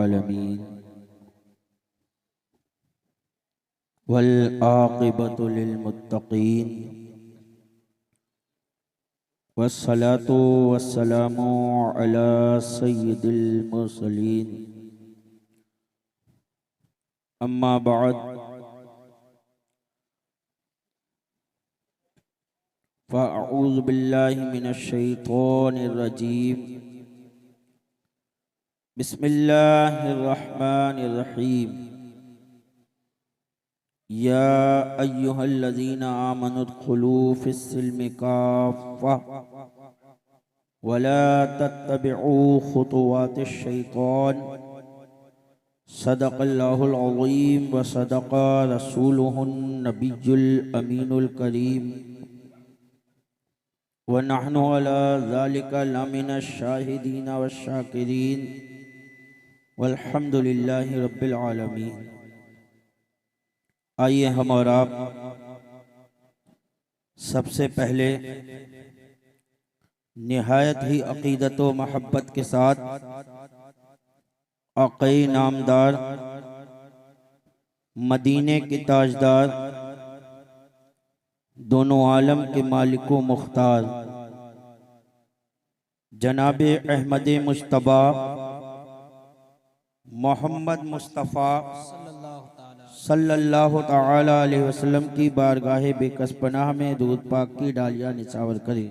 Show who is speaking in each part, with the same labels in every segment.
Speaker 1: आलमीन वल आक़िबतु लिल मुत्तक़ीन वस्सलातु वस्सलामु अला सय्यिदिल मुरसलीन अम्मा बअद फ़अऊज़ु बिल्लाहि मिनश शैतानिर रजीम बिस्मिल्लाहिर रहमानिर रहीम या अय्युहल्लज़ीना आमनु उद्खुलू फ़िस्सिल्मि काफ़्फ़ा वला तत्तबिऊ खुतुवातिश शैतान सदक़ल्लाहुल अज़ीम व सदक़ रसूलुहुन नबियुल अमीनुल करीम व नहनु अला ज़ालिका लमिनश शाहिदीन वश्शाकिरीन वल्हम्दुलिल्लाहि रब्बिल आलमीन। आइए हम और आप सबसे पहले निहायत ही अक़ीदत व महब्बत के साथ आक़ाई नामदार मदीने के ताजदार दोनों आलम के मालिक व मुख्तार जनाब अहमद मुश्तबा मोहम्मद मुस्तफ़ा सल्लल्लाहु ताला अलैहि वसल्लम की बारगाह बेकस पनाह में दूध पाक की डालियाँ निछावर करे।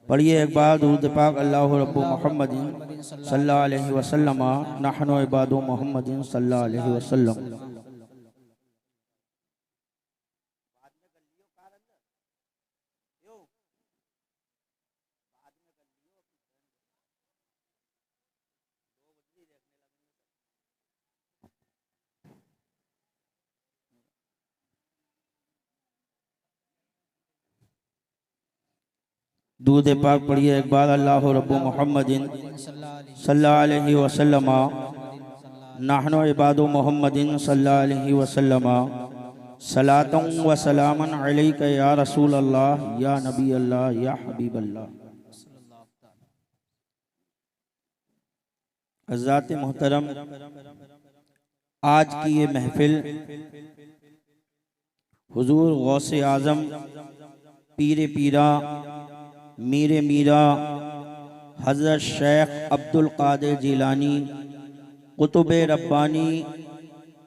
Speaker 1: पढ़िए एक बार दूध पाक अल्लाहु रब्बु मुहम्मदिन सल्लल्लाहु अलैहि वसल्लम नहनु इबादु मुहम्मदिन सल्लल्लाहु अलैहि वसल्लम। दूध पाक पढ़िए एक बार अल्लाहु रब्बु मुहम्मदिन सल्लल्लाहु अलैहि वसल्लम नहनु इबादु मुहम्मदिन सल्लल्लाहु अलैहि वसल्लम सलातुन व सलामन अलैका या रसूल अल्लाह या नबी अल्लाह या हबीब अल्लाह। हज़रात मोहतरम, आज की ये महफिल हुजूर गौसे आज़म पीरे पीरा मीरे मीरा हज़रत शेख अब्दुल कादिर जिलानी कुतुबे रब्बानी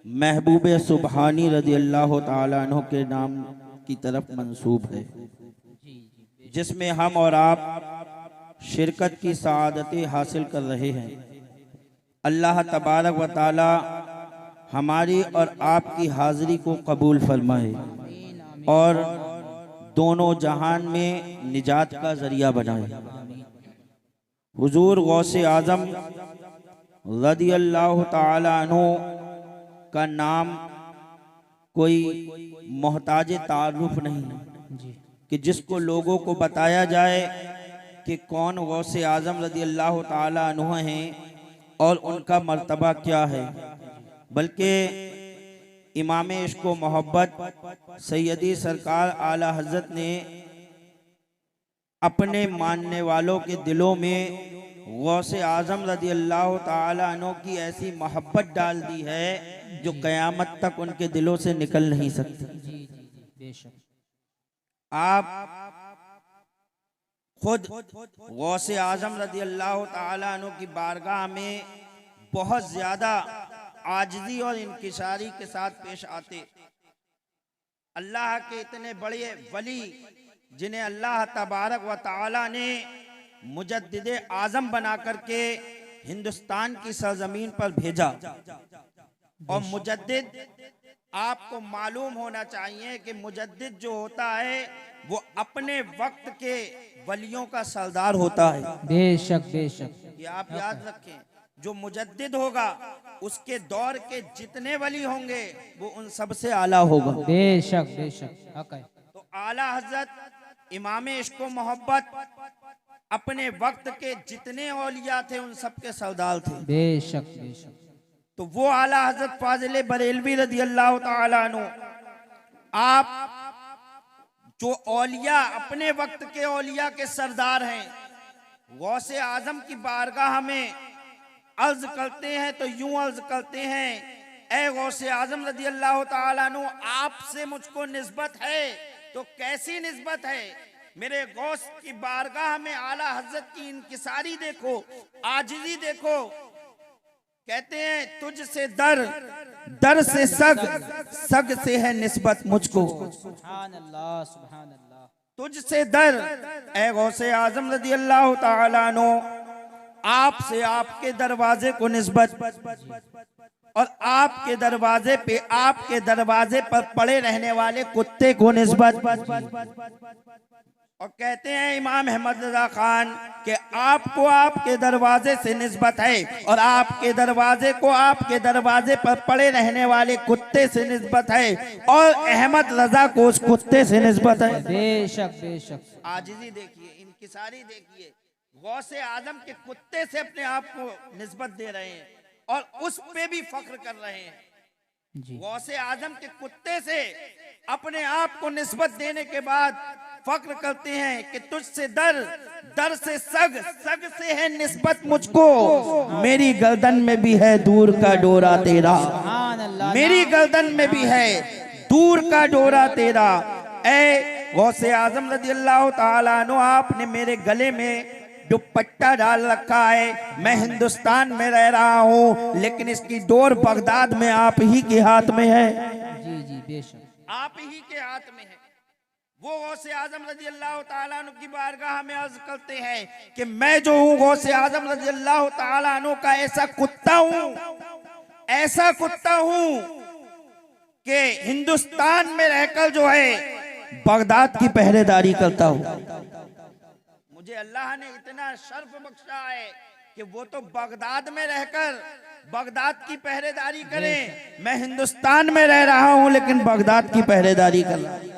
Speaker 1: महबूब सुबहानी रज़ी अल्लाह ताला अन्हु के नाम की तरफ मंसूब है, जिसमें हम और आप शिरकत की सआदतें हासिल कर रहे हैं। अल्लाह तबारक व ताला हमारी और आपकी हाज़िरी को कबूल फरमाए और दोनों जहान में निजात का जरिया बनाए। हुजूर गौसे आज़म रज़ी अल्लाह ताला अन्हु का नाम कोई मोहताज तारुफ नहीं है कि जिसको लोगों को बताया जाए कि कौन गौसे आज़म रज़ी अल्लाह ताला अन्हु हैं और उनका मर्तबा क्या है, बल्कि इमाम इश्क व मोहब्बत सैयदी सरकार आला हज़रत ने अपने मानने वालों के दिलों में गौसे आज़म रज़ी अल्लाह ताला अन्हु की ऐसी मोहब्बत डाल दी है जो क़यामत तक उनके दिलों से निकल नहीं सकती। आप खुद गौसे आज़म रज़ी अल्लाह ताला अन्हु की बारगाह में बहुत ज़्यादा आजिज़ी और इंकिसारी के साथ पेश आते। अल्लाह के इतने बड़े वली जिन्हें अल्लाह तबारक व ताला ने मुजद्दिद आज़म बना करके हिंदुस्तान की सरजमीन पर भेजा, और मुजद्दिद आपको मालूम होना चाहिए कि मुजद्दिद जो होता है वो अपने वक्त के वलियों का सरदार होता है।
Speaker 2: बेशक बेशक
Speaker 1: ये आप याद रखें, जो मुजद्दिद होगा उसके दौर के जितने वली होंगे वो उन सब से आला होगा।
Speaker 2: बेशक बेशक हक है।
Speaker 1: तो आला हजरत इमाम इश्क व मोहब्बत अपने वक्त के जितने औलिया थे उन सब के सरदार थे।
Speaker 2: बेशक बेशक।
Speaker 1: तो वो आला हजरत फाजिल बरेलवी रज़ी अल्लाह ताला अन्हु, आप जो औलिया अपने वक्त के औलिया के सरदार हैं, गौसे आजम की बारगाह में अर्ज करते हैं तो यूं अर्ज करते हैं, ए गौसे आजम रज़ी अल्लाह ताला अन्हु, आपसे मुझको निस्बत है तो कैसी निस्बत है? मेरे गौस की बारगाह में आला हजरत की इनकिसारी देखो, आजिज़ी देखो। कहते हैं तुझसे दर, दर से सग, सग से है निस्बत मुझको।
Speaker 2: सुभान अल्लाह, सुभान अल्लाह।
Speaker 1: तुझसे दर, ए गौसे आजम रज़ी अल्लाह ताला अन्हु, आपसे आपके दरवाजे को निस्बत, और आपके दरवाजे पे, आपके दरवाजे पर पड़े रहने वाले कुत्ते को निस्बत। और कहते हैं इमाम अहमद रजा खान कि आपको आपके दरवाजे से निस्बत है और आपके दरवाजे को आपके दरवाजे पर पड़े रहने वाले कुत्ते से निस्बत है, और अहमद रजा को उस कुत्ते से निस्बत है।
Speaker 2: बेशक बेशक।
Speaker 1: आजिज़ी देखिए, इनकिसारी देखिए, गौसे आजम के कुत्ते से अपने आप को निस्बत दे रहे हैं और उस पे भी फख्र कर रहे हैं।
Speaker 2: जी।
Speaker 1: गौसे आजम के कुत्ते से अपने आप को निस्बत देने के बाद फख्र करते हैं कि तुझसे दर, दर से सग, सग से है निस्बत मुझको। मेरी गर्दन में भी है दूर का डोरा तेरा,
Speaker 2: सुभान अल्लाह।
Speaker 1: मेरी गर्दन में भी है दूर का डोरा तेरा। ऐ गौसे आजम रज़ी अल्लाह ताला अन्हु, आपने मेरे गले में दुपट्टा डाल रखा है। मैं हिंदुस्तान में रह रहा हूँ, लेकिन इसकी डोर बगदाद में आप ही के हाथ में है।
Speaker 2: जी जी बेशक।
Speaker 1: आप ही के हाथ में है। वो गौसे आजम रज़ी अल्लाह ताला अन्हु की बारगाह में अर्ज करते हैं कि मैं जो हूँ गौसे आजम रज़ी अल्लाह ताला अन्हु का ऐसा कुत्ता हूँ, ऐसा कुत्ता हूँ कि हिंदुस्तान में रहकर जो है बगदाद की पहरेदारी करता हूँ। मुझे अल्लाह ने इतना शर्फ बख्शा है कि वो तो बगदाद में रहकर बगदाद की पहरेदारी करें, मैं हिंदुस्तान में रह रहा हूं लेकिन बगदाद की पहरेदारी कर रहा हूं।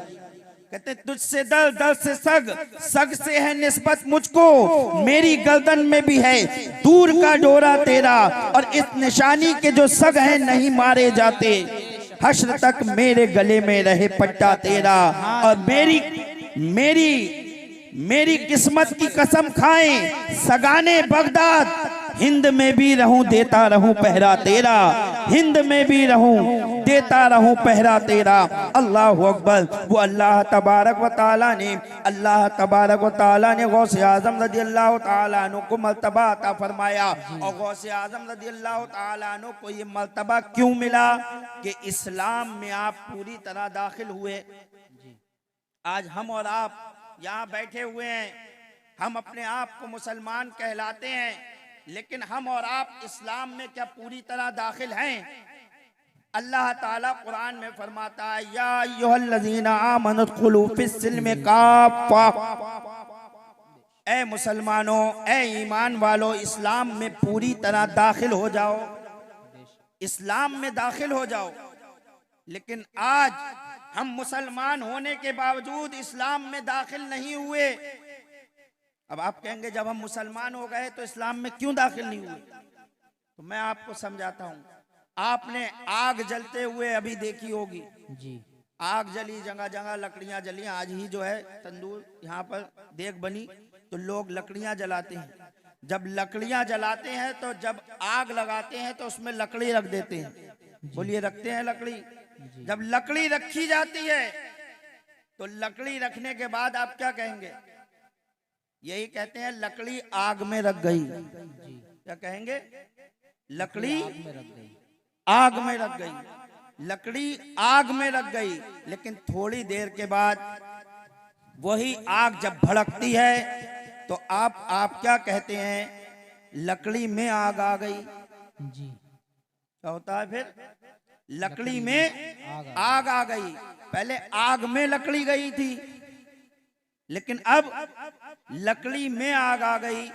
Speaker 1: कहते तुझसे दर, दर से सग, सग से है निस्बत मुझको। मेरी गर्दन में भी है दूर का डोरा तेरा, और इस निशानी के जो सग हैं नहीं मारे जाते। हश्र तक मेरे गले में रहे पट्टा तेरा, और मेरी किस्मत की कसम खाएं सगाने बगदाद, हिंद में भी रहूं देता रहूं पहरा तेरा, हिंद में भी रहूं देता रहूं पहरा तेरा। अल्लाह अकबर। वो अल्लाह तबारक व ताला ने, अल्लाह तबारक व ताला ने गौसे आजम रज़ी अल्लाह ताला अन्हु को मर्तबा अता फरमाया। और गौसे आजम रज़ी अल्लाह ताला अन्हु को ये मर्तबा क्यों मिला कि इस्लाम में आप पूरी तरह दाखिल हुए। आज हम और आप यहाँ बैठे हुए हैं, हम अपने आप को मुसलमान कहलाते हैं, लेकिन हम और आप इस्लाम में क्या पूरी तरह दाखिल हैं? अल्लाह ताला कुरान में फरमाता है, या अय्युहल्लज़ीना आमनु उदखुलू फिस्सिल्मि काफ़ा, ए मुसलमानों, ए ईमान वालों, इस्लाम में पूरी तरह दाखिल हो जाओ, इस्लाम में दाखिल हो जाओ। लेकिन आज हम मुसलमान होने के बावजूद इस्लाम में दाखिल नहीं हुए। अब आप कहेंगे जब हम मुसलमान हो गए तो इस्लाम में क्यों दाखिल नहीं हुए? तो मैं आपको समझाता हूँ। आपने आग जलते हुए अभी देखी होगी
Speaker 2: जी।
Speaker 1: आग जली, जगह जगह लकड़ियां जली। आज ही जो है तंदूर यहाँ पर देख बनी तो लोग लकड़ियां जलाते हैं। जब लकड़ियां जलाते हैं तो जब आग लगाते हैं तो उसमें लकड़ी रख देते हैं। बोलिए रखते हैं लकड़ी? जब लकड़ी रखी जाती है तो लकड़ी रखने के बाद आप क्या कहेंगे? यही कहते हैं लकड़ी आग में रख गई। क्या कहेंगे? लकड़ी आग में रख गई, लकड़ी आग में रख गई। लेकिन थोड़ी देर के बाद वही आग जब भड़कती है तो आप क्या कहते हैं? लकड़ी में आग आ गई।
Speaker 2: जी।
Speaker 1: क्या होता है फिर? लकड़ी में आग आ गई। पहले आग में लकड़ी गई थी, लेकिन अब लकड़ी में आग आ गई।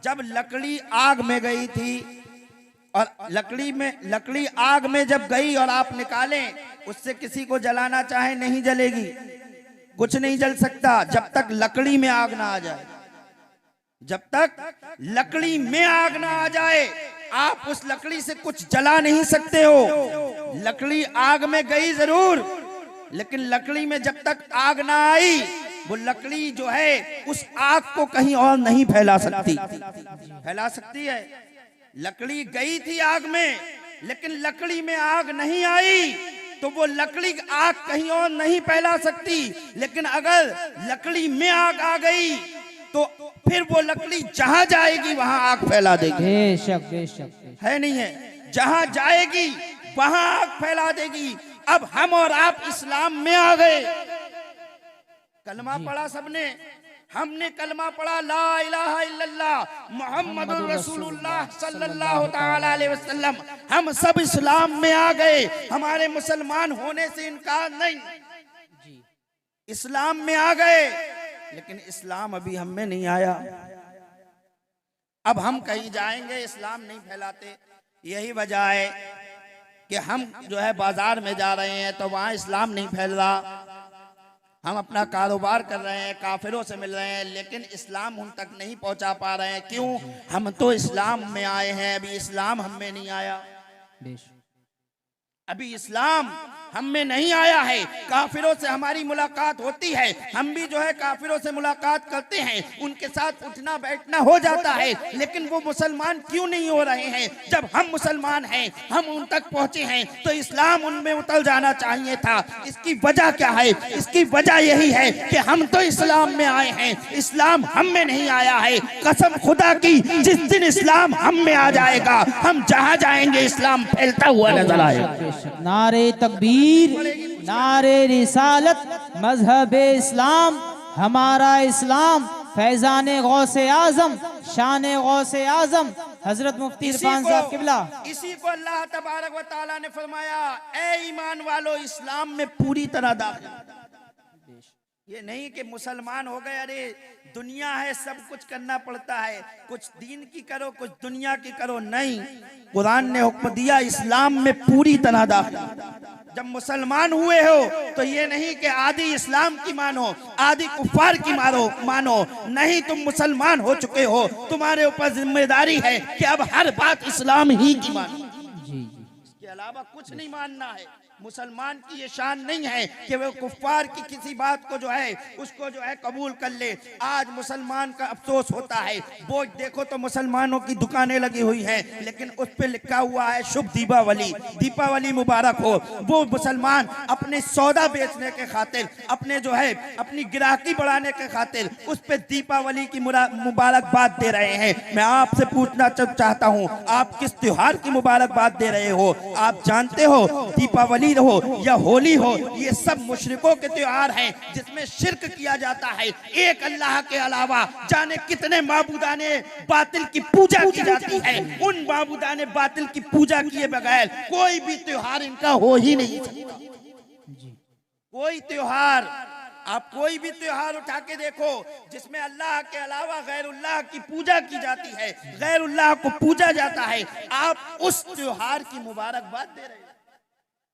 Speaker 1: जब लकड़ी आग में गई थी और लकड़ी आग में जब गई और आप निकालें, उससे किसी को जलाना चाहे नहीं जलेगी, कुछ नहीं जल सकता जब तक लकड़ी में आग ना आ जाए। जब तक लकड़ी में आग ना आ जाए आप उस लकड़ी से कुछ जला नहीं सकते हो। लकड़ी आग में गई जरूर, लेकिन लकड़ी में जब तक आग ना आई वो लकड़ी जो है उस आग को कहीं और नहीं फैला सकती। फैला सकती है लकड़ी गई थी आग में, लेकिन लकड़ी में आग नहीं आई, तो वो लकड़ी आग कहीं और नहीं फैला सकती। लेकिन अगर लकड़ी में आग आ गई तो फिर वो लकड़ी जहां जाएगी वहां आग फैला देगी।
Speaker 2: बेशक बेशक
Speaker 1: है नहीं है, जहां जाएगी वहां आग फैला देगी। अब हम और आप इस्लाम में आ गए, कलमा पढ़ा सबने, हमने कलमा पढ़ा ला इलाहा इल्लल्लाह मुहम्मदुर रसूलुल्लाह सल्लल्लाहु ताला अलैहि वसल्लम। हम सब इस्लाम में आ गए, हमारे मुसलमान होने से इनकार नहीं,
Speaker 2: जी
Speaker 1: इस्लाम में आ गए, लेकिन इस्लाम अभी हम में नहीं आया। अब हम कहीं जाएंगे इस्लाम नहीं फैलाते। यही वजह है कि हम जो है बाजार में जा रहे हैं तो वहां इस्लाम नहीं फैल रहा। हम अपना कारोबार कर रहे हैं, काफिरों से मिल रहे हैं, लेकिन इस्लाम उन तक नहीं पहुंचा पा रहे हैं। क्यों? हम तो इस्लाम में आए हैं, अभी इस्लाम हम में नहीं आया।
Speaker 2: बेशक
Speaker 1: अभी इस्लाम हम में नहीं आया है। काफिरों से हमारी मुलाकात होती है, हम भी जो है काफिरों से मुलाकात करते हैं, उनके साथ उठना बैठना हो जाता है, लेकिन वो मुसलमान क्यों नहीं हो रहे हैं? जब हम मुसलमान हैं, हम उन तक पहुंचे हैं, तो इस्लाम उनमें उतर जाना चाहिए था। इसकी वजह क्या है? इसकी वजह यही है कि हम तो इस्लाम में आए हैं, इस्लाम हम में नहीं आया है। कसम खुदा की, जिस दिन इस्लाम हम में आ जाएगा, हम जहां जाएंगे इस्लाम फैलता हुआ नजर आएगा।
Speaker 2: नारे तकबीर, नारे रिसालत, मजहब इस्लाम, हमारा इस्लाम, फैजाने गौसे आजम, शान गौसे आजम हजरत मुफ्ती इरफान साहब किबला।
Speaker 1: इसी को अल्लाह तबारक व तआला ने फरमाया, ए ईमान वालो इस्लाम में पूरी तरह दाखिल। ये नहीं कि मुसलमान हो गए, अरे दुनिया है सब कुछ करना पड़ता है, कुछ दीन की करो कुछ दुनिया की करो, नहीं। कुरान ने हुक्म दिया इस्लाम में पूरी तरह दाखिल। जब मुसलमान हुए हो तो ये नहीं कि आधी इस्लाम की मानो आधी कुफार की मानो, नहीं, तुम मुसलमान हो चुके हो, तुम्हारे ऊपर जिम्मेदारी है कि अब हर बात इस्लाम ही की मानो,
Speaker 2: जी जी
Speaker 1: इसके अलावा कुछ नहीं मानना है। मुसलमान की ये शान नहीं है कि वो कुफ्फार की किसी बात को जो है उसको जो है कबूल कर ले। आज मुसलमान का अफसोस होता है, वो देखो तो मुसलमानों की दुकानें लगी हुई हैं, लेकिन उस पे लिखा हुआ है शुभ दीपावली, दीपावली मुबारक हो। वो मुसलमान अपने सौदा बेचने के खातिर, अपने जो है अपनी गिराकी बढ़ाने के खातिर उस पे दीपावली की मुबारकबाद दे रहे हैं। मैं आपसे पूछना चाहता हूँ, आप किस त्योहार की मुबारकबाद दे रहे हो? आप जानते हो दीपावली हो या होली हो, ये सब मुशरिकों के त्योहार हैं जिसमें शिर्क किया जाता है। एक अल्लाह के अलावा जाने कितने माबूदाने बातिल की पूजा की जाती है। उन माबूदाने बातिल की पूजा किए बगैर कोई भी त्योहार इनका हो ही नहीं सकता। कोई त्योहार, आप कोई भी त्योहार उठा के देखो जिसमें अल्लाह के अलावा गैरुल्लाह की पूजा की जाती है, गैरुल्लाह को पूजा जाता है, आप उस त्योहार की मुबारकबाद दे रहे हैं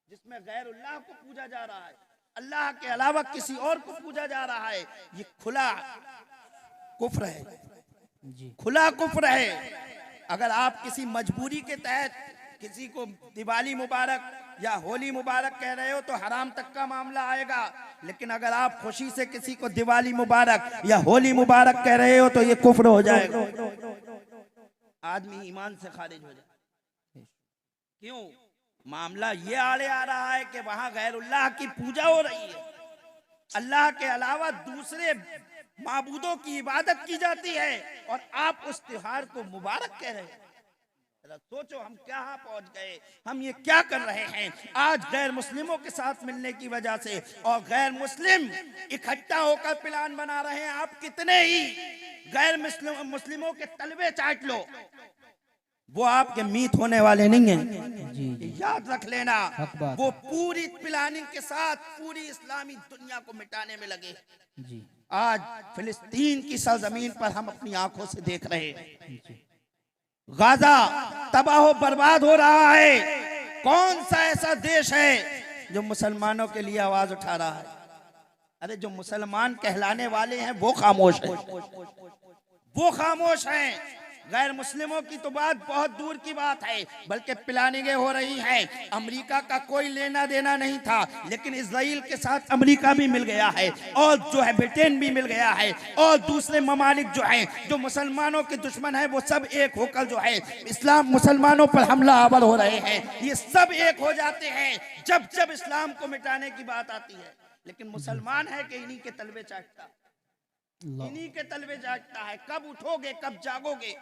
Speaker 1: जिसमें गैरुल्लाह को पूजा जा रहा है, अल्लाह के अलावा किसी और को पूजा जा रहा है। ये खुला कुफ्र है, खुला कुफ्र है। अगर आप किसी मजबूरी के तहत किसी को दिवाली मुबारक या होली मुबारक कह रहे हो तो हराम तक का मामला आएगा, लेकिन अगर आप खुशी से किसी को दिवाली मुबारक या होली मुबारक कह रहे हो तो ये कुफ्र हो जाएगा, आदमी ईमान से खारिज हो जाए। क्यों? मामला ये आड़े आ रहा है कि वहां गैरुल्लाह की पूजा हो रही है, अल्लाह के अलावा दूसरे माबूदों की इबादत की जाती है और आप उस त्योहार को मुबारक कह रहे हैं। सोचो हम कहां पहुंच गए, हम ये क्या कर रहे हैं। आज गैर मुस्लिमों के साथ मिलने की वजह से और गैर मुस्लिम इकट्ठा होकर प्लान बना रहे हैं। आप कितने ही गैर मुस्लिमों के तलवे चाट लो, वो आपके मीत होने वाले नहीं हैं। याद रख लेना, वो पूरी प्लानिंग के साथ पूरी इस्लामी दुनिया को मिटाने में लगे। आज फिलिस्तीन की सरजमीन पर हम अपनी आंखों से देख रहे हैं, गाजा तबाह बर्बाद हो रहा है। कौन सा ऐसा देश है जो मुसलमानों के लिए आवाज उठा रहा है? अरे जो मुसलमान कहलाने वाले हैं वो खामोश हैं, वो खामोश हैं। गैर मुस्लिमों की तो बात बहुत दूर की बात है, बल्कि प्लानिंगें हो रही हैं। अमेरिका का कोई लेना देना नहीं था, लेकिन इजराइल के साथ अमेरिका भी मिल गया है और जो है ब्रिटेन भी मिल गया है, और दूसरे ममालिक जो हैं जो मुसलमानों के दुश्मन हैं वो सब एक होकर जो है इस्लाम मुसलमानों पर हमला आवर हो रहे हैं। ये सब एक हो जाते हैं जब जब इस्लाम को मिटाने की बात आती है। लेकिन मुसलमान है कि इन्हीं के तलबे चाटता, इन्हीं के तलबे जागता है। कब उठोगे, कब जागोगे,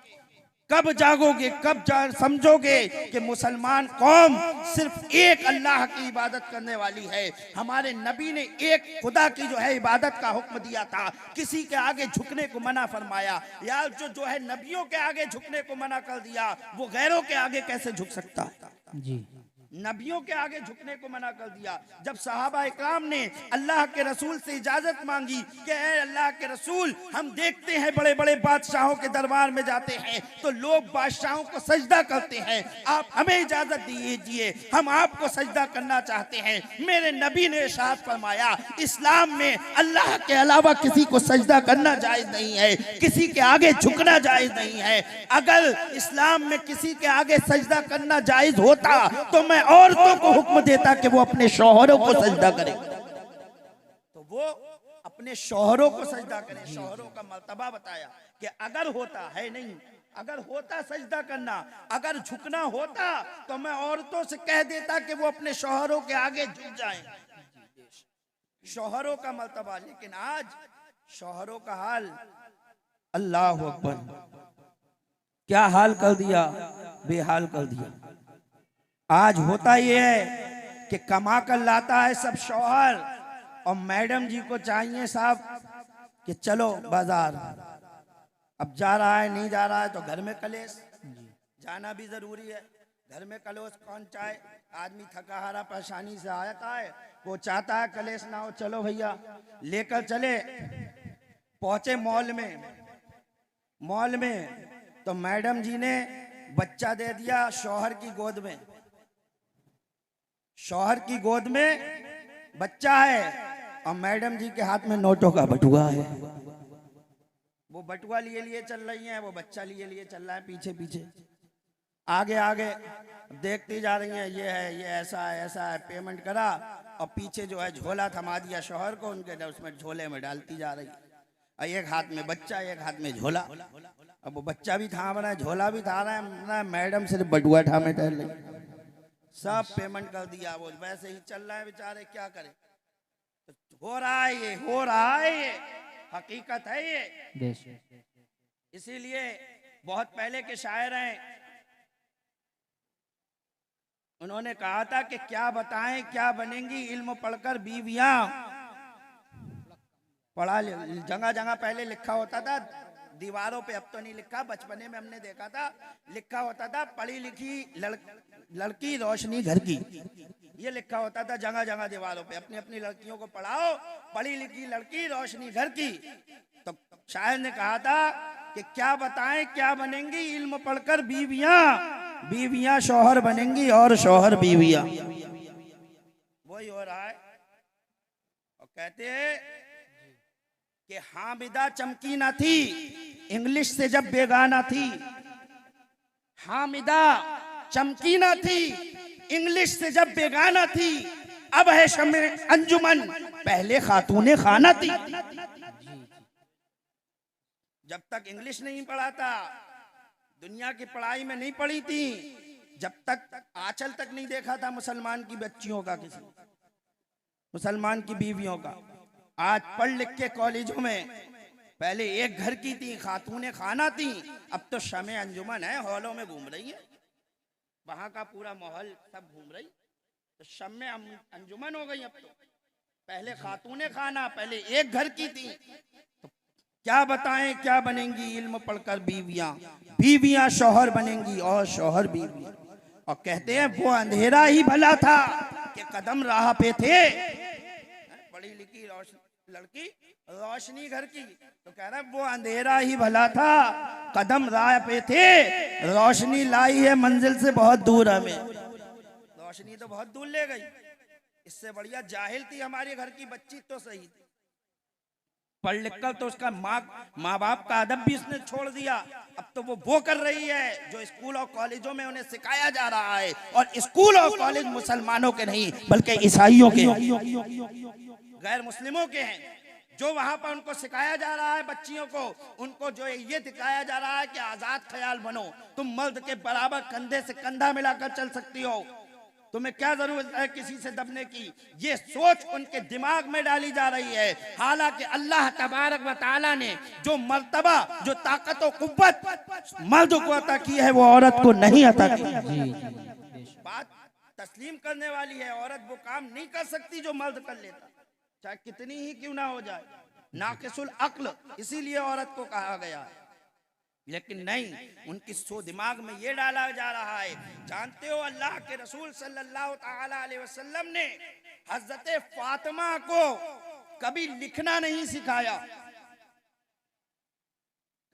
Speaker 1: कब जागोगे, कब समझोगे कि मुसलमान कौम सिर्फ एक अल्लाह की इबादत करने वाली है। हमारे नबी ने एक खुदा की जो है इबादत का हुक्म दिया था, किसी के आगे झुकने को मना फरमाया। यार जो है नबियों के आगे झुकने को मना कर दिया, वो गैरों के आगे कैसे झुक सकता है?
Speaker 2: जी,
Speaker 1: नबियों के आगे झुकने को मना कर दिया। जब सहाबा इकराम ने अल्लाह के रसूल से इजाजत मांगी कि ऐ अल्लाह के रसूल, हम देखते हैं बड़े बड़े बादशाहों के दरबार में जाते हैं तो लोग बादशाहों को सजदा करते हैं, आप हमें इजाजत दीजिए, हम आपको सजदा करना चाहते हैं। मेरे नबी ने इरशाद फरमाया, इस्लाम में अल्लाह के अलावा किसी को सजदा करना जायज नहीं है, किसी के आगे झुकना जायज नहीं है। अगर इस्लाम में किसी के आगे सजदा करना जायज होता तो मैं औरतों को हुक्म देता कि वो अपने शौहरों को सजदा करें, तो वो अपने शौहरों को सजदा करें। शौहरों का मर्तबा बताया कि अगर होता है नहीं, अगर होता सजदा करना, अगर झुकना होता तो मैं औरतों से कह देता कि वो अपने शौहरों के आगे झुक जाएं। शौहरों का मर्तबा। लेकिन आज शौहरों का हाल, अल्लाह अकबर, क्या हाल कर दिया, बेहाल कर दिया। आज होता यह है कि कमा कर लाता है सब शौहर, और मैडम जी को चाहिए साहब कि चलो बाजार, अब जा रहा है नहीं जा रहा है तो घर में कलेश, जाना भी जरूरी है। घर में कलेश कौन चाहे? आदमी थका हारा परेशानी से आता है, वो चाहता है कलेश ना हो, चलो भैया लेकर चले। पहुंचे मॉल में तो मैडम जी ने बच्चा दे दिया शौहर की गोद में। शौहर की गोद में बच्चा है और मैडम जी के हाथ में नोटों का बटुआ है। वो बटुआ लिए लिए चल रही हैं, वो बच्चा लिए लिए चल रहा है पीछे पीछे, आगे आगे देखती जा रही हैं, ये है, ये ऐसा है, ऐसा है। पेमेंट करा और पीछे जो है झोला थमा दिया शौहर को, उनके उसमें झोले में डालती जा रही है। एक हाथ में बच्चा, एक हाथ में झोला। अब वो बच्चा भी थाम रहा है, झोला भी था रहा है, मैडम सिर्फ बटुआ थामे टहल रही। सब पेमेंट कर दिया, वो वैसे ही चल रहा है बेचारे, क्या करे। तो हो रहा है ये, हो रहा है ये, हकीकत है ये। इसीलिए बहुत पहले के शायर हैं, उन्होंने कहा था कि क्या बताएं क्या बनेंगी इल्म पढ़कर बीवियां। पढ़ा जगह जगह पहले लिखा होता था दीवारों पे, अब तो नहीं लिखा, बचपने में हमने देखा था, लिखा होता था पढ़ी लिखी लड़की रोशनी घर की। ये लिखा होता था जगह जगह दीवारों पे, अपनी अपनी लड़कियों को पढ़ाओ, पढ़ी लिखी लड़की रोशनी घर की। तो शायर ने कहा था कि क्या बताएं क्या बनेंगी इल्म पढ़कर बीवियां, बीवियां शौहर बनेंगी और शौहर बीवियां। वही हो रहा है। और कहते हैं कि हामिदा चमकी ना थी इंग्लिश से जब बेगाना थी, हामिदा चमकी ना थी इंग्लिश से जब बेगाना थी, अब है शम्मे अंजुमन पहले खातूने खाना थी। जब तक इंग्लिश नहीं पढ़ा था, दुनिया की पढ़ाई में नहीं पढ़ी थी, जब तक आंचल तक नहीं देखा था मुसलमान की बच्चियों का, किसी मुसलमान की बीवियों का। आज पढ़ लिख के कॉलेजों में, पहले एक घर की थी खातूने खाना थी, अब तो शमे अंजुमन है, हॉलों में घूम रही है, वहां का पूरा माहौल सब घूम रही, तो शमे अंजुमन हो गई। अब तो पहले खातूने खाना, पहले एक घर की थी। तो क्या बताएं क्या बनेंगी इल्म पढ़कर बीवियां, बीवियां शौहर बनेंगी और शौहर बीवियां। और कहते हैं वो अंधेरा ही भला था कि कदम राह पे थे, पढ़ी लिखी लड़की रोशनी घर की, तो कह रहा है वो अंधेरा ही भला था कदम राह पे थे, रोशनी लाई है मंजिल से बहुत दूर हमें। रोशनी तो बहुत दूर ले गई, इससे बढ़िया जाहिल थी हमारे घर की बच्ची तो सही थी। पढ़ लिख कर तो उसका माँ बाप का अदब भी इसने छोड़ दिया। अब तो वो कर रही है जो स्कूल और कॉलेजों में उन्हें सिखाया जा रहा है, और स्कूल और कॉलेज मुसलमानों के नहीं बल्कि ईसाइयों के, गैर मुस्लिमों के हैं। जो वहां पर उनको सिखाया जा रहा है बच्चियों को, उनको जो ये दिखाया जा रहा है कि आजाद ख्याल बनो, तुम मर्द के बराबर कंधे से कंधा मिलाकर चल सकती हो, तुम्हें क्या जरूरत है किसी से दबने की। ये सोच उनके दिमाग में डाली जा रही है। हालांकि अल्लाह तबारक व तआला ने जो मर्तबा, जो ताकत और कुव्वत मर्द को अता की है, वो औरत को नहीं अता की। बात तस्लीम करने वाली है। औरत वो काम नहीं कर सकती जो मर्द कर लेता, चाहे कितनी ही क्यों ना हो जाए, नाकिसुल अक्ल, इसीलिए औरत को कहा गया है। लेकिन नहीं, उनकी सो दिमाग में ये डाला जा रहा है। जानते हो अल्लाह के रसूल सल्लल्लाहु ताला अलैहि वसल्लम ने हजरत फातिमा को कभी लिखना नहीं सिखाया,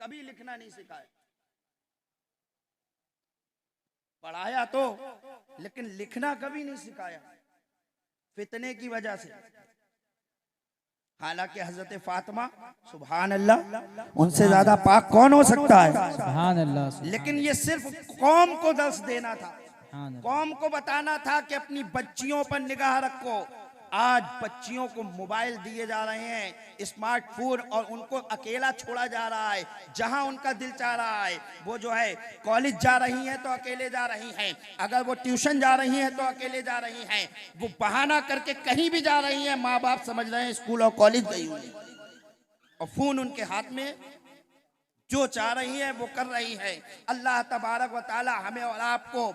Speaker 1: कभी लिखना नहीं सिखाया। पढ़ाया तो, लेकिन लिखना कभी नहीं सिखाया, फितने की वजह से। हालांकि हजरत फातिमा सुभान अल्लाह, उनसे ज्यादा पाक कौन हो सकता है,
Speaker 2: सुभान अल्लाह।
Speaker 1: लेकिन ये सिर्फ कौम को दर्श देना था, कौम को बताना था कि अपनी बच्चियों पर निगाह रखो। आज बच्चियों को मोबाइल दिए जा रहे हैं, स्मार्टफोन, और उनको अकेला छोड़ा जा रहा है। जहां उनका दिल चाह रहा है, वो जो है कॉलेज जा रही हैं तो अकेले जा रही हैं, अगर वो ट्यूशन जा रही हैं तो अकेले जा रही हैं, वो बहाना करके कहीं भी जा रही हैं, माँ बाप समझ रहे हैं स्कूल और कॉलेज गई हुई, और फोन उनके हाथ में, जो चाह रही है वो कर रही है। अल्लाह तबारक व तआला हमें और आपको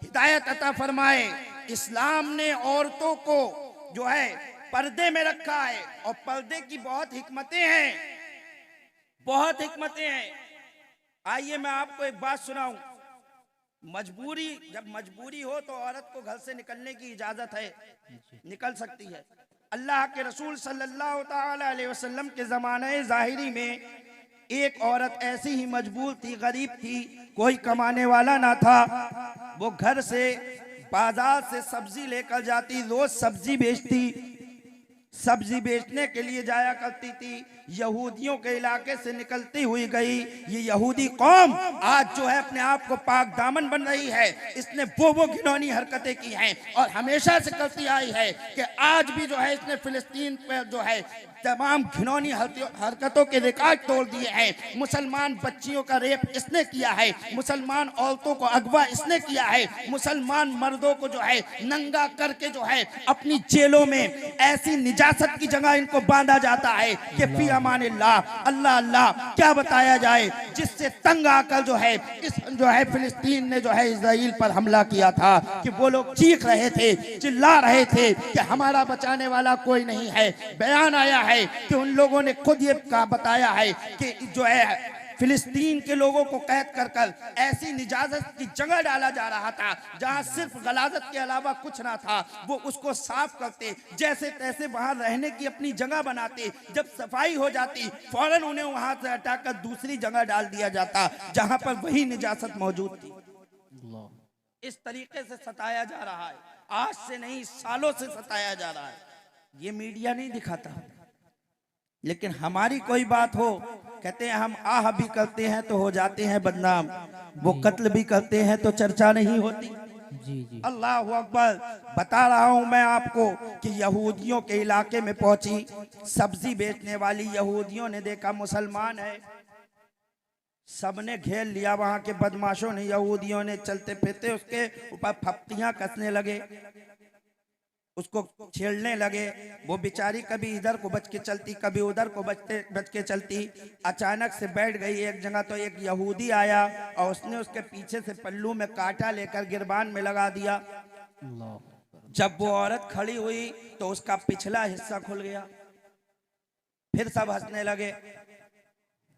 Speaker 1: हिदायत अता फरमाए। इस्लाम ने औरतों को जो है पर्दे में रखा है, और पर्दे की बहुत हिकमतें हैं, बहुत हिकमतें हैं। आइए मैं आपको एक बात सुनाऊं। मजबूरी, जब मजबूरी हो तो औरत को घर से निकलने की इजाजत है, निकल सकती है। अल्लाह के रसूल सल्लल्लाहु ताला अलैहि वसल्लम के जमाने जाहिरी में एक औरत ऐसी ही मजबूर थी, गरीब थी, कोई कमाने वाला ना था। वो घर से बाजार से सब्जी लेकर जाती, रोज सब्जी बेचती, सब्जी बेचने के लिए जाया करती थी। यहूदियों के इलाके से निकलती हुई गई। ये यहूदी कौम आज जो है अपने आप को पाक दामन बन रही है। इसने वो घिनौनी हरकतें की हैं और हमेशा से करती आई है कि आज भी जो है इसने फिलिस्तीन पर जो है तमाम घिनौनी हरकतों के रिकॉर्ड तोड़ दिए हैं। मुसलमान बच्चियों का रेप इसने किया है, मुसलमान औरतों को अगवा इसने किया है, मुसलमान मर्दों को जो है नंगा करके जो है अपनी जेलों में ऐसी निजासत की जगह इनको बांधा जाता है कि फी अमानिल्लाह, अल्लाह अल्लाह क्या बताया जाए। जिससे तंग आकर जो है इस जो है फिलिस्तीन ने जो है इजराइल पर हमला किया था कि वो लोग चीख रहे थे, चिल्ला रहे थे कि हमारा बचाने वाला कोई नहीं है। बयान आया है कि उन लोगों ने खुद ये बताया है कि जो है फिलिस्तीन के लोगों को कैद कर कर ऐसी निजाजत की जगह डाला जा रहा था जहां सिर्फ गलाजत के अलावा कुछ ना था। वो उसको साफ करते, जैसे तैसे वहां रहने की अपनी जगह बनाते। जब सफाई हो जाती फौरन उन्हें वहां से हटाकर दूसरी जगह डाल दिया जाता जहां पर वही निजाजत मौजूद थी। इस तरीके से सताया जा रहा है, आज से नहीं सालों से सताया जा रहा है। ये मीडिया नहीं दिखाता, लेकिन हमारी कोई बात हो कहते हैं हम आह भी करते हैं तो हो जाते हैं बदनाम, वो कत्ल भी करते हैं तो चर्चा नहीं होती।
Speaker 2: जी।
Speaker 1: अल्लाह अकबर। बता रहा हूं मैं आपको कि यहूदियों के इलाके में पहुंची, सब्जी बेचने वाली यहूदियों ने देखा मुसलमान है, सबने घेर लिया। वहां के बदमाशों ने, यहूदियों ने चलते फिरते उसके ऊपर फप्तियां कसने लगे, उसको छेड़ने लगे। वो बेचारी कभी इधर को बच के चलती, कभी उधर को बच के चलती। अचानक से बैठ गई एक जगह तो एक यहूदी आया और उसने उसके पीछे से पल्लू में कांटा लेकर गिरबान में लगा दिया। जब वो औरत खड़ी हुई तो उसका पिछला हिस्सा खुल गया। फिर सब हंसने लगे।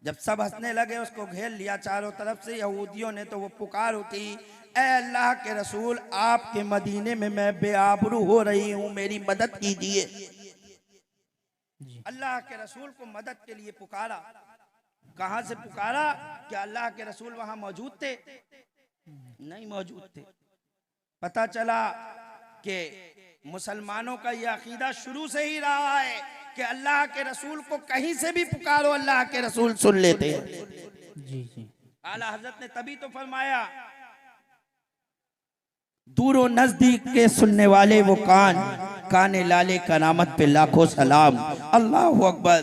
Speaker 1: जब सब हंसने लगे उसको घेर लिया चारों तरफ से यहूदियों ने, तो वो पुकार उठी, ऐ अल्लाह के रसूल, आपके मदीने में मैं बेआबरू हो रही हूं, मेरी मदद कीजिए। अल्लाह के रसूल को मदद के लिए पुकारा। कहां से पुकारा? क्या अल्लाह के रसूल वहां मौजूद थे? नहीं मौजूद थे। पता चला कि मुसलमानों का यह अकीदा शुरू से ही रहा है कि अल्लाह के रसूल को कहीं से भी पुकारो, अल्लाह के रसूल सुन लेते हैं।
Speaker 2: जी जी।
Speaker 1: आला हजरत ने तभी तो फरमाया, दूरो नजदीक के सुनने वाले वो कान, काने लाले करामत पे लाखों सलाम। अल्लाह अकबर।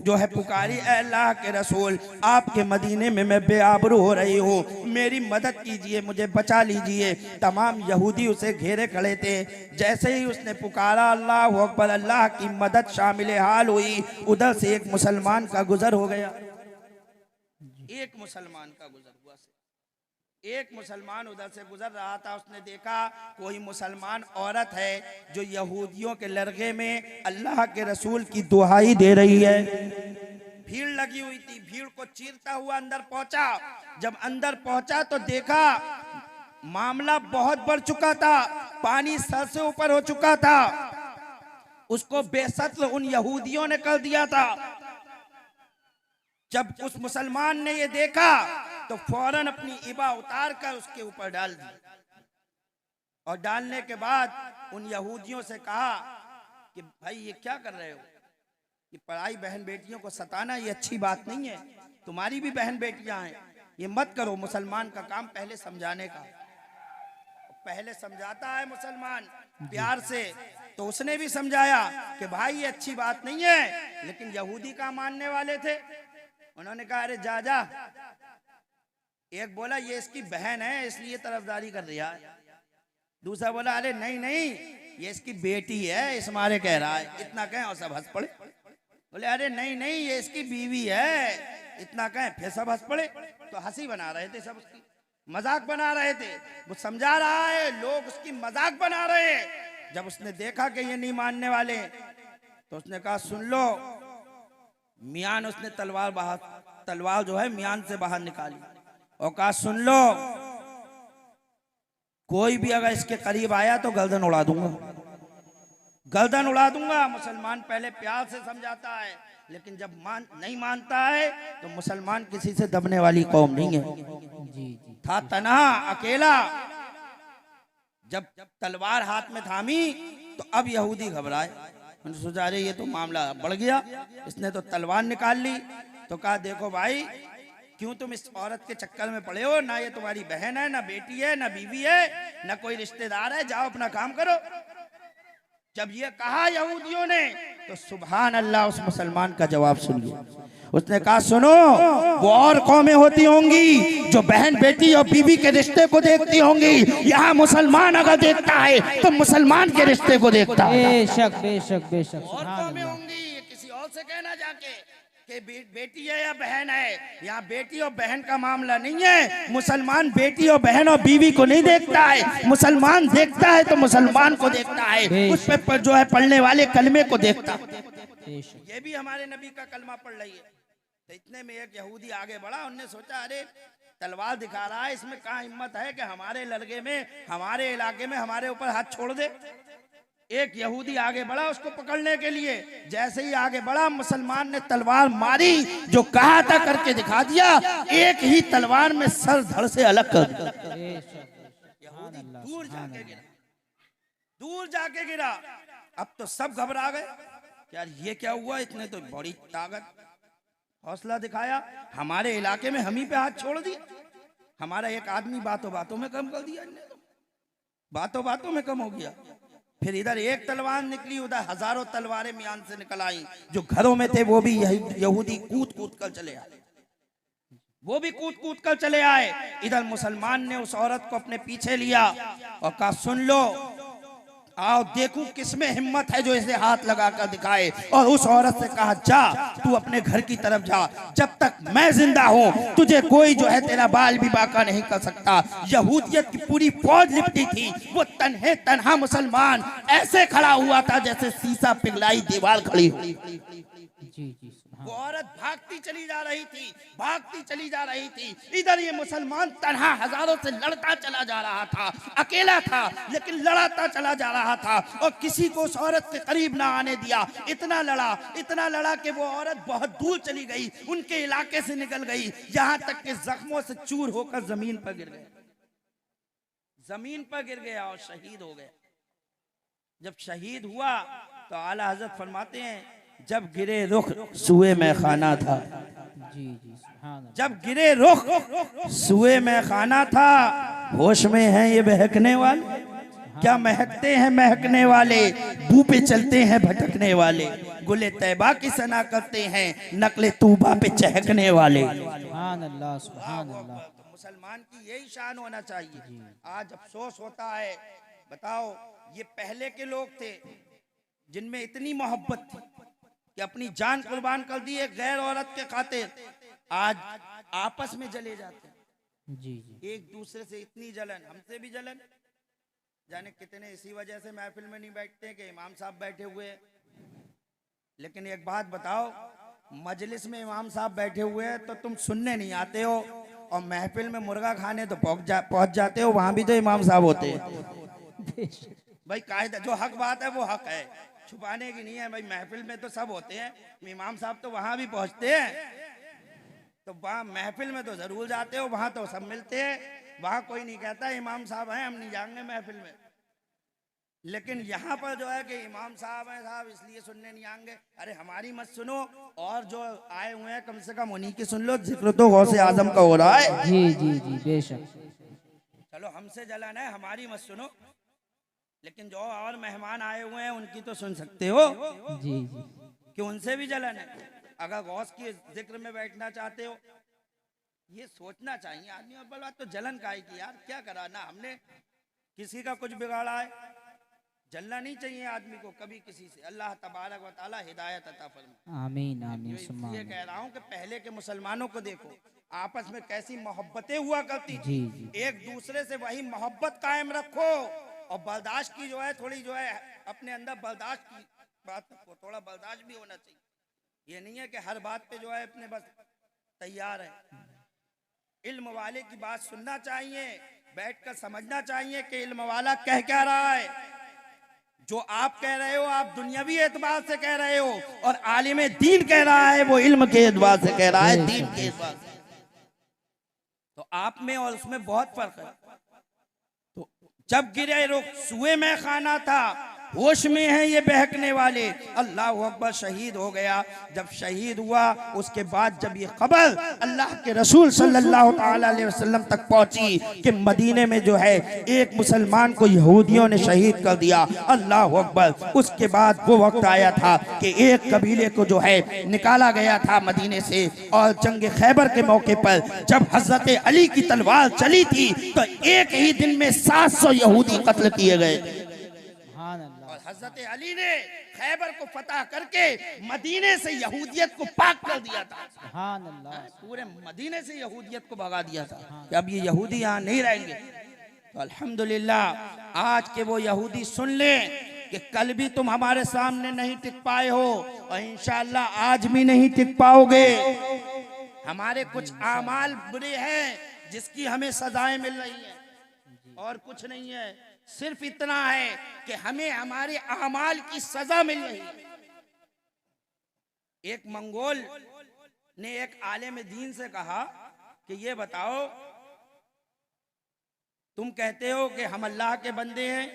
Speaker 1: जो है पुकारी, ए अल्लाह के रसूल, आपके मदीने में मैं बेआबरू हो रही हूँ, मेरी मदद कीजिए, मुझे बचा लीजिए। तमाम यहूदी उसे घेरे खड़े थे। जैसे ही उसने पुकारा अल्लाह अकबर, अल्लाह की मदद शामिल हाल हुई। उधर से एक मुसलमान का गुजर हो गया, एक मुसलमान का गुजर हुआ। एक मुसलमान उधर से गुजर रहा था, उसने देखा कोई मुसलमान औरत है जो यहूदियों के लड़के में अल्लाह के रसूल की दुहाई दे रही है। भीड़ लगी हुई थी, भीड़ को चीरता हुआ अंदर पहुंचा। जब अंदर पहुंचा तो देखा मामला बहुत बढ़ चुका था, पानी सर से ऊपर हो चुका था। उसको बेसत्ल उन यहूदियों ने कर दिया था। जब उस मुसलमान ने ये देखा तो फौरन अपनी इबा उतार कर उसके ऊपर डाल दी, और डालने के बाद उन यहूदियों से कहा कि भाई ये क्या कर रहे हो, ये पराई बहन बेटियों को सताना ये अच्छी बात नहीं है, तुम्हारी भी बहन बेटियां हैं, ये मत करो। मुसलमान का काम पहले समझाने का, पहले समझाता है मुसलमान प्यार से। तो उसने भी समझाया कि भाई ये अच्छी बात नहीं है, लेकिन यहूदी का मानने वाले थे। उन्होंने कहा अरे जा जा। एक बोला ये इसकी बहन है इसलिए तरफदारी कर रहा है, दूसरा बोला अरे नहीं नहीं ये इसकी बेटी है इस मारे कह रहा है। इतना कहें और सब हंस पड़े। बोले अरे नहीं नहीं ये इसकी बीवी है, इतना कहें फिर सब हंस पड़े। तो हंसी बना रहे थे सब, उसकी मजाक बना रहे थे। वो समझा रहा है, लोग उसकी मजाक बना रहे हैं। जब उसने देखा कि ये नहीं मानने वाले तो उसने कहा सुन लो। मियान उसने तलवार जो है मियान से बाहर निकाली और कहा सुन लो, कोई भी अगर इसके करीब आया तो गर्दन उड़ा दूंगा, गर्दन उड़ा दूंगा। मुसलमान पहले प्यार से समझाता है, लेकिन जब नहीं मानता है तो मुसलमान किसी से दबने वाली कौम नहीं है। था तन्हा अकेला। जब तलवार हाथ में थामी तो अब यहूदी घबराए, उन्होंने सोचा अरे ये तो मामला बढ़ गया। इसने तो तलवार निकाल ली। तो कहा देखो भाई, क्यों तुम इस औरत के चक्कर में पड़े हो? ना ये तुम्हारी बहन है, ना बेटी है, ना बीवी है, ना कोई रिश्तेदार है, जाओ अपना काम करो। जब ये कहा यहूदियों ने तो सुभान अल्लाह उस मुसलमान का जवाब सुनिए। उसने कहा सुनो, वो और कौमें होती होंगी जो बहन बेटी और बीवी के रिश्ते को देखती होंगी, यहाँ मुसलमान अगर देखता है तो मुसलमान के रिश्ते को देखता है।
Speaker 2: बेशक बेशक बेशक।
Speaker 1: और कौमें होंगी, ये किसी और से कहना जाके कि बेटी है या बहन है। यहाँ बेटी और बहन का मामला नहीं है। मुसलमान बेटी और बहन और बीवी को नहीं देखता है, मुसलमान देखता है तो मुसलमान को देखता है, उस पे जो है पढ़ने वाले कलमे को देखता है। ये भी हमारे नबी का कलमा पढ़ रही है। तो इतने में एक यहूदी आगे बढ़ा, उनने सोचा अरे तलवार दिखा रहा है, इसमें कहाँ हिम्मत है कि हमारे लड़के में, हमारे इलाके में हमारे ऊपर हाथ छोड़ दे। एक यहूदी आगे बढ़ा उसको पकड़ने के लिए। जैसे ही आगे बढ़ा, मुसलमान ने तलवार मारी, जो कहा था करके दिखा दिया। एक ही तलवार में सर धड़ से अलग कर दिया। यहूदी दूर जाके गिरा, दूर जाके गिरा। अब तो सब घबरा गए, यार ये क्या हुआ? इतने तो बड़ी ताकत, हौसला दिखाया, हमारे इलाके में हम ही पे हाथ छोड़ दिया। हमारा एक आदमी बातों बातों में कम कर दिया, बातों बातों में कम हो गया। फिर इधर एक तलवार निकली, उधर हजारों तलवारें मियान से निकल आई। जो घरों में थे वो भी यहूदी कूद कूद कर चले आए, वो भी कूद कूद कर चले आए। इधर मुसलमान ने उस औरत को अपने पीछे लिया और कहा सुन लो, आओ देखूं किसमें हिम्मत है जो इसे हाथ लगाकर दिखाए। और उस औरत से कहा जा, तू अपने घर की तरफ जा, जब तक मैं जिंदा हूं तुझे कोई जो है तेरा बाल भी बाका नहीं कर सकता। यहूदियत की पूरी फौज लिपटी थी, वो तन्हे तन्हा मुसलमान ऐसे खड़ा हुआ था जैसे शीशा पिघलाई दीवार खड़ी हुई। वो औरत भागती चली जा रही थी, भागती चली जा रही थी। इधर ये मुसलमान तन्हा हजारों से लड़ता चला जा रहा था, अकेला था लेकिन लड़ाता चला जा रहा था और किसी को उस औरत के करीब ना आने दिया। इतना लड़ा कि वो औरत बहुत दूर चली गई, उनके इलाके से निकल गई, यहाँ तक कि जख्मों से चूर होकर जमीन पर गिर गया, जमीन पर गिर गया और शहीद हो गया। जब शहीद हुआ तो आला हजरत फरमाते हैं जब गिरे रुख सुए में खाना था,
Speaker 2: जी जी सुभान अल्लाह।
Speaker 1: जब गिरे रुख सुए में खाना था, होश में हैं ये बहकने वाले, क्या महकते हैं महकने वाले, बू पे चलते हैं भटकने वाले, गुले तैबा की सना करते हैं, नकले तूबा पे चहकने वाले।
Speaker 2: सुभान अल्लाह सुभान अल्लाह।
Speaker 1: तो मुसलमान की यही शान होना चाहिए। आज अफसोस होता है, बताओ ये पहले के लोग थे जिनमें इतनी मोहब्बत थी कि अपनी जान कुर्बान कर दी एक गैर औरत के खातिर, आज आपस में जले जाते हैं।
Speaker 2: जी जी
Speaker 1: एक दूसरे से इतनी जलन, हमसे भी जलन, जाने कितने इसी वजह से महफिल में नहीं बैठते कि इमाम साहब बैठे हुए हैं। लेकिन एक बात बताओ, मजलिस में इमाम साहब बैठे हुए हैं तो तुम सुनने नहीं आते हो, और महफिल में मुर्गा खाने तो पहुंच जाते हो, वहां भी तो इमाम साहब होते हैं। भाई कायदा जो हक बात है वो हक है, छुपाने की नहीं है। भाई महफिल में तो सब होते हैं, इमाम साहब तो वहां भी पहुंचते हैं, तो वहां महफिल में तो जरूर जाते हो, वहां तो सब मिलते हैं, वहां कोई नहीं कहता इमाम साहब हैं हम नहीं जाएंगे महफिल में। लेकिन यहाँ पर जो है कि इमाम साहब हैं साहब इसलिए सुनने नहीं आएंगे। अरे हमारी मत सुनो, और जो आए हुए हैं कम से कम उन्हीं की सुन लो, जिक्र तो गौसे आजम का हो रहा है।
Speaker 2: जी जी जी बेशक।
Speaker 1: चलो हमसे जलन है, हमारी मत सुनो, लेकिन जो और मेहमान आए हुए हैं उनकी तो सुन सकते हो
Speaker 2: जी जी
Speaker 1: कि उनसे भी जलन है। अगर गौस की जिक्र में बैठना चाहते हो, ये सोचना चाहिए आदमी। और बल बात तो जलन काहे की यार, क्या करा ना हमने किसी का कुछ बिगाड़ा है। जलना नहीं चाहिए आदमी को कभी किसी से। अल्लाह तबारक व तआला हिदायत अता फरमाए।
Speaker 2: आमीन आमीन सुम्मा
Speaker 1: इसलिए
Speaker 2: आमीन।
Speaker 1: कह रहा हूँ कि पहले के मुसलमानों को देखो, आपस में कैसी मोहब्बतें हुआ करती थी।
Speaker 2: जी, जी।
Speaker 1: एक दूसरे से वही मोहब्बत कायम रखो, और बर्दाश्त की जो है थोड़ी जो है अपने अंदर बर्दाश्त की बात रखो, थोड़ा बर्दाश्त भी होना चाहिए। ये नहीं है कि हर बात पे जो है अपने बस तैयार है। इल्म वाले की बात सुनना चाहिए, बैठकर समझना चाहिए कि इल्म वाला कह क्या रहा है। जो आप कह रहे हो आप दुनियावी एतबार से कह रहे हो, और आलिम दीन कह रहा है वो इल्म के एतबार से कह रहा है, दीन के एतबार से। तो आप में और उसमें बहुत फर्क है। तो जब गिरे रुख सुए में खाना था, होश में है ये बहकने वाले। अल्लाह अकबर, शहीद हो गया। जब शहीद हुआ उसके बाद जब ये खबर अल्लाह के रसूल सल्लल्लाहु ताला अलैहि वसल्लम तक पहुंची कि मदीने में जो है एक मुसलमान को यहूदियों ने शहीद कर दिया, अल्लाह अकबर, उसके बाद वो वक्त आया था कि एक कबीले को जो है निकाला गया था मदीने से। और जंग खैबर के मौके पर जब हजरत अली की तलवार चली थी तो एक ही दिन में 700 यहूदी कत्ल किए गए।
Speaker 2: सुभान अल्लाह।
Speaker 1: और हजरत अली ने खैबर को फतह करके मदीने से यहूदियत को पाक कर दिया था।
Speaker 2: सुभान अल्लाह।
Speaker 1: पूरे मदीने से यहूदियत को भगा दिया था कि अब ये यहूदी यहाँ नहीं रहेंगे। तो अल्हम्दुलिल्लाह आज के वो यहूदी सुन लें कि कल भी तुम हमारे सामने नहीं टिक पाए हो, और इंशाअल्लाह आज भी नहीं टिक पाओगे। हमारे कुछ आमाल बुरे हैं जिसकी हमें सजाएं मिल रही हैं, और कुछ नहीं है। सिर्फ इतना है कि हमें हमारे आमाल की सजा मिल रही है। एक मंगोल ने एक आलिम दीन से कहा कि ये बताओ, तुम कहते हो कि हम अल्लाह के बंदे हैं,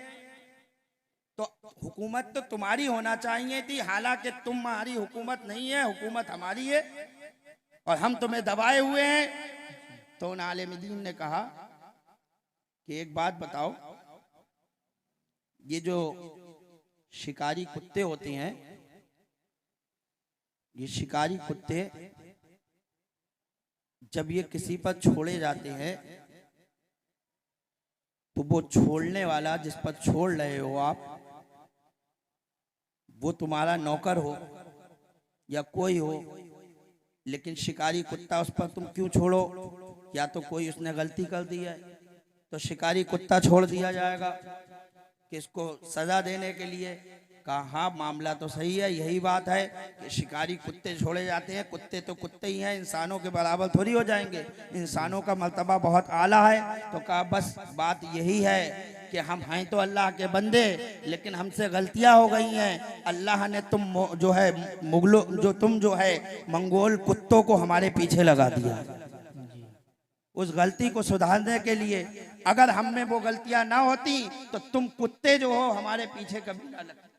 Speaker 1: तो हुकूमत तो तुम्हारी होना चाहिए थी, हालांकि तुम्हारी हुकूमत नहीं है, हुकूमत हमारी है, और हम तुम्हें दबाए हुए हैं। तो उन आलिम दीन ने कहा कि एक बात बताओ, ये जो शिकारी कुत्ते होते हैं, ये शिकारी कुत्ते जब ये किसी पर छोड़े जाते हैं तो वो छोड़ने वाला जिस पर छोड़ रहे हो आप, वो तुम्हारा नौकर हो या कोई हो, लेकिन शिकारी कुत्ता उस पर तुम क्यों छोड़ो? या तो कोई उसने गलती कर दी है तो शिकारी कुत्ता छोड़ दिया जाएगा कि इसको सजा देने के लिए। कहा हाँ मामला तो सही है, यही बात है कि शिकारी कुत्ते छोड़े जाते हैं। कुत्ते तो कुत्ते ही हैं, इंसानों के बराबर थोड़ी हो जाएंगे, इंसानों का मर्तबा बहुत आला है। तो कहा बस बात यही है कि हम हैं तो अल्लाह के बंदे, लेकिन हमसे गलतियां हो गई हैं। अल्लाह ने तुम जो है मुगलों तुम जो है मंगोल कुत्तों को हमारे पीछे लगा दिया। उस गलती को सुधारने के लिए अगर हम में वो गलतियां ना होती तो तुम कुत्ते जो हो हमारे पीछे कभी ना लगते।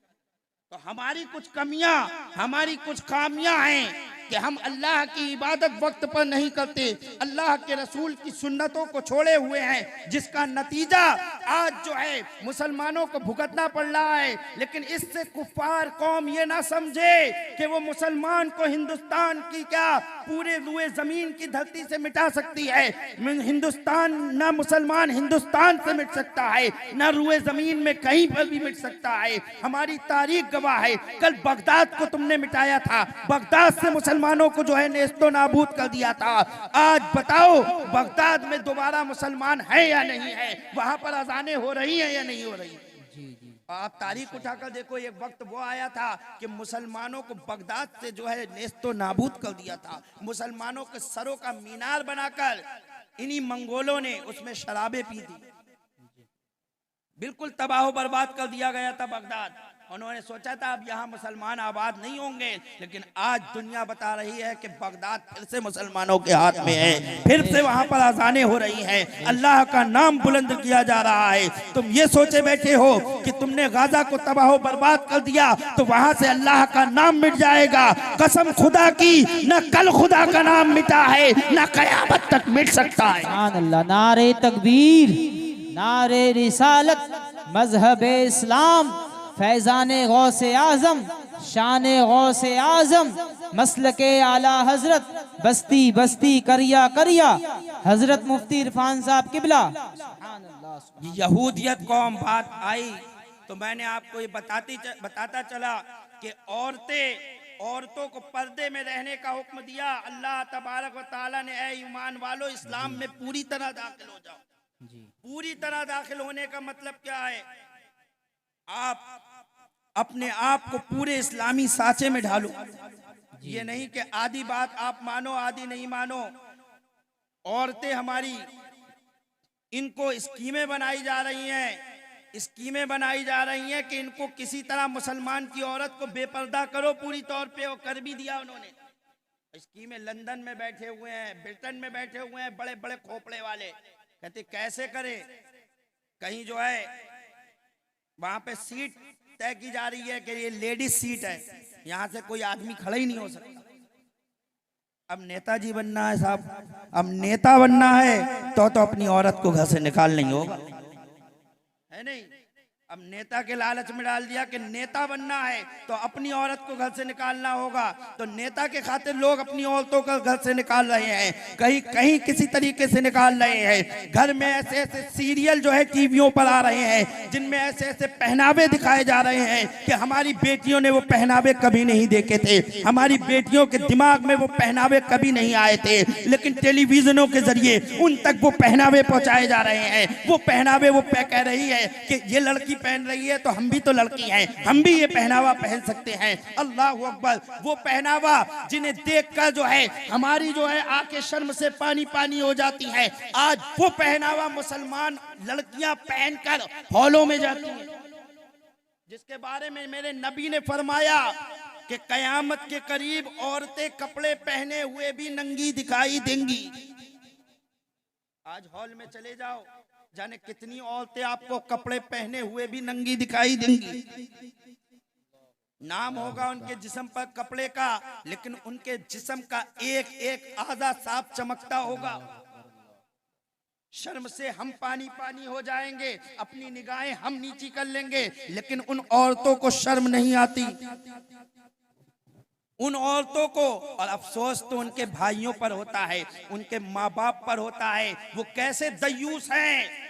Speaker 1: तो हमारी कुछ कमियां, हमारी कुछ खामियां हैं कि हम अल्लाह की इबादत वक्त पर नहीं करते, अल्लाह के रसूल की सुन्नतों को छोड़े हुए हैं, जिसका नतीजा आज जो है मुसलमानों को भुगतना पड़ रहा है। लेकिन इससे कुफ्फार कौम ये ना समझे कि वो मुसलमान को हिंदुस्तान की क्या पूरे रुए जमीन की धरती से मिटा सकती है। हिंदुस्तान ना मुसलमान हिंदुस्तान से मिट सकता है, ना रुए जमीन में कहीं पर भी मिट सकता है। हमारी तारीख गवाह है, कल बगदाद को तुमने मिटाया था, बगदाद से मुसलमानों को जो है नेस्तो नाबूद कर दिया था। आज बताओ बगदाद में दोबारा मुसलमान है या नहीं है, वहां पर अजानें हो रही हैं या नहीं हो रही? आप तारीख उठाकर देखो, एक वक्त वो आया था कि मुसलमानों को बगदाद से जो है नेस्तो नाबूद कर दिया था। मुसलमानों के सरों का मीनार बनाकर इन्हीं मंगोलों ने उसमें शराबें पी थी, बिल्कुल तबाह बर्बाद कर दिया गया था बगदाद। उन्होंने सोचा था अब यहाँ मुसलमान आबाद नहीं होंगे, लेकिन आज दुनिया बता रही है कि बगदाद फिर से मुसलमानों के हाथ में है, फिर से वहाँ पर अजानें हो रही हैं, अल्लाह का नाम बुलंद किया जा रहा है। तुम ये सोचे बैठे हो कि तुमने गाजा को तबाह बर्बाद कर दिया तो वहाँ से अल्लाह का नाम मिट जाएगा। कसम खुदा की, न कल खुदा का नाम मिटा है, न कयामत तक मिट सकता है।
Speaker 2: अल्लाह, नारे तकबीर, नारे रिसालत, मजहब इस्लाम, फैजाने गौसे आजम, शाने गौसे आजम, मसलके आला हजरत, बस्ती बस्ती करिया करिया, हजरत मुफ्ती इरफान साहब किबला।
Speaker 1: यहूदियत कौम बात आई तो मैंने आपको ये बताता चला कि औरतों को पर्दे में रहने का हुक्म दिया। अल्लाह तबारक व तआला ने, ऐ ईमान वालो इस्लाम में पूरी तरह दाखिल हो जाओ। पूरी तरह दाखिल होने का मतलब क्या है? आप अपने आप को पूरे इस्लामी साँचे में ढालो। ये नहीं कि आधी बात आप मानो आधी नहीं मानो। औरतें हमारी, इनको स्कीमें बनाई जा रही हैं, स्कीमें बनाई जा रही हैं कि इनको किसी तरह मुसलमान की औरत को बेपर्दा करो पूरी तौर पे, और कर भी दिया उन्होंने। स्कीमें लंदन में बैठे हुए हैं, ब्रिटेन में बैठे हुए हैं बड़े बड़े खोपड़े वाले, कहते कैसे करें। कहीं जो है वहां पे सीट तय की जा रही है कि ये लेडीज सीट है, यहां से कोई आदमी खड़ा ही नहीं हो सकता। अब नेताजी बनना है साहब, अब नेता बनना है तो अपनी औरत को घर से निकाल नहीं होगा, है नहीं। अब नेता के लालच में डाल दिया कि नेता बनना है तो अपनी औरत को घर से निकालना होगा, तो नेता के खातिर लोग अपनी औरतों को घर से निकाल रहे हैं, कहीं कहीं किसी तरीके से निकाल रहे हैं। घर में ऐसे ऐसे सीरियल जो है टीवियों पर आ रहे हैं जिनमें ऐसे ऐसे पहनावे दिखाए जा रहे हैं कि हमारी बेटियों ने वो पहनावे कभी नहीं देखे थे, हमारी बेटियों के दिमाग में वो पहनावे कभी नहीं आए थे, लेकिन टेलीविजनों के जरिए उन तक वो पहनावे पहुंचाए जा रहे हैं। वो पहनावे वो कह रही है कि ये लड़की पहन रही है तो हम भी तो लड़की हैं, हम भी ये पहनावा पहन सकते हैं। अल्लाह अकबर। वो पहनावा जिन्हें देखकर जो है हमारी जो है आंखें शर्म से पानी पानी हो जाती है, आज वो पहनावा मुसलमान लड़कियां पहनकर हॉलों में जाती हैं, जिसके बारे में मेरे नबी ने फरमाया कि कयामत के करीब औरतें कपड़े पहने हुए भी नंगी दिखाई देंगी। आज हॉल में चले जाओ, जाने कितनी औरतें आपको कपड़े पहने हुए भी नंगी दिखाई देंगी। नाम होगा उनके जिस्म पर कपड़े का, लेकिन उनके जिस्म का एक एक आधा साफ चमकता होगा। शर्म से हम पानी पानी हो जाएंगे, अपनी निगाहें हम नीची कर लेंगे, लेकिन उन औरतों को शर्म नहीं आती, उन औरतों को। और अफसोस तो उनके भाइयों पर होता है, उनके माँ बाप पर होता है। वो कैसे दयूस हैं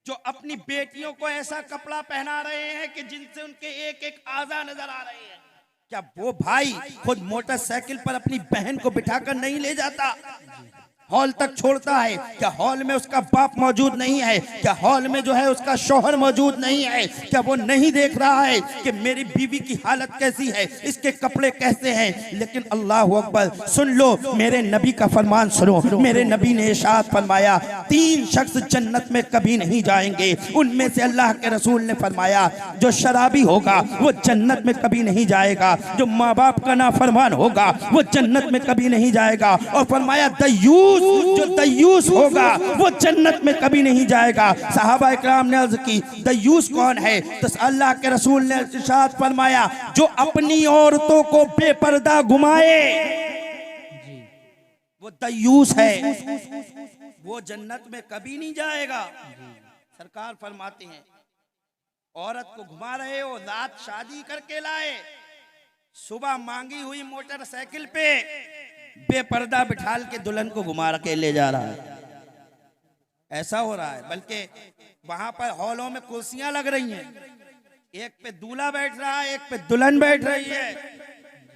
Speaker 1: जो अपनी बेटियों को ऐसा कपड़ा पहना रहे हैं कि जिनसे उनके एक एक आज़ा नजर आ रहे हैं। क्या वो भाई खुद मोटरसाइकिल पर अपनी बहन को बिठाकर नहीं ले जाता, हॉल तक छोड़ता है? क्या हॉल में उसका बाप मौजूद नहीं है? क्या हॉल में जो है उसका शौहर मौजूद नहीं है? क्या वो नहीं देख रहा है कि मेरी बीवी की हालत कैसी है, इसके कपड़े कैसे हैं? लेकिन अल्लाह अकबर, सुन लो मेरे नबी का फरमान सुनो। मेरे नबी ने इरशाद फरमाया 3 शख्स जन्नत में कभी नहीं जाएंगे। उनमें से अल्लाह के रसूल ने फरमाया जो शराबी होगा वो जन्नत में कभी नहीं जाएगा, जो माँ बाप का नाफरमान होगा वो जन्नत में कभी नहीं जाएगा, और फरमाया दयूस जो दयूस होगा वो जन्नत में कभी नहीं जाएगा। सहाबा इकराम ने अर्ज की दयूस कौन है? तो अल्लाह के रसूल ने इरशाद फरमाया जो अपनी औरतों को बेपर्दा घुमाए वो दयूस है, वो जन्नत में कभी नहीं जाएगा। सरकार फरमाते हैं औरत को घुमा रहे हो, रात शादी करके लाए, सुबह मांगी हुई मोटरसाइकिल पे बेपर्दा बिठाल के दुल्हन को घुमा के ले जा रहा है। ऐसा हो रहा है, बल्कि वहां पर हॉलों में कुर्सियां लग रही हैं, एक पे दूल्हा बैठ रहा है, एक पे दुल्हन बैठ रही है।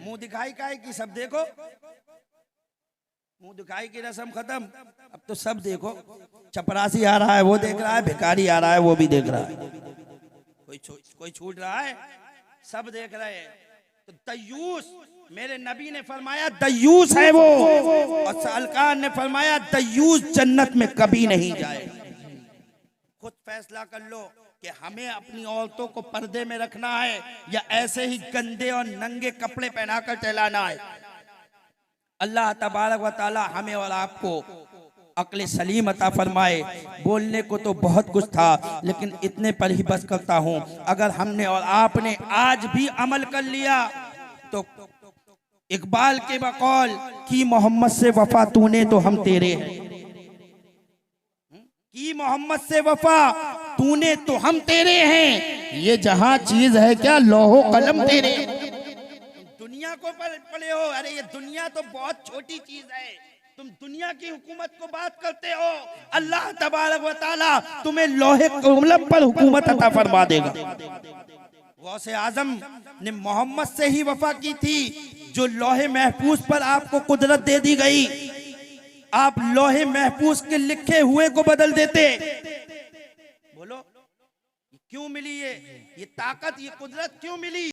Speaker 1: मुंह दिखाई काय की सब देखो, मुंह दिखाई की रस्म खत्म, अब तो सब देखो। चपरासी आ रहा है वो देख रहा है, भिखारी आ रहा है वो भी देख रहा है, कोई छूट रहा है, सब देख रहे हैं। तो दयूस, मेरे नबी ने फरमाया दयूस है वो, और सलकार ने फरमाया दयूस जन्नत में कभी नहीं जाएगा। खुद फैसला कर लो कि हमें अपनी औरतों को पर्दे में रखना है या ऐसे ही गंदे और नंगे कपड़े पहनाकर टहलाना है। अल्लाह तबारक व तआला हमें और आपको अक्ल सलीम अता फरमाए। बोलने को तो बहुत कुछ था, लेकिन इतने पर ही बस करता हूँ। अगर हमने और आपने आज भी अमल कर लिया तो इकबाल के बकौल की मोहम्मद से वफा तूने तो हम तेरे हैं, की मोहम्मद से वफा तूने तो हम तेरे हैं, ये जहां चीज है क्या लौहो कलम तेरे। दुनिया को पढ़े हो, अरे ये दुनिया तो बहुत छोटी चीज है, तुम दुनिया की हुकूमत को बात करते हो। अल्लाह तबारक व तआला तुम्हें लोहे कलम पर हुकूमत अता फरमा देगा। गौसे आजम ने मोहम्मद से ही वफा की थी, जो लोहे महफूज पर आपको कुदरत दे दी गई, आप लोहे महफूज के लिखे हुए को बदल देते। बोलो क्यों मिली ये ताकत, ये कुदरत क्यों मिली?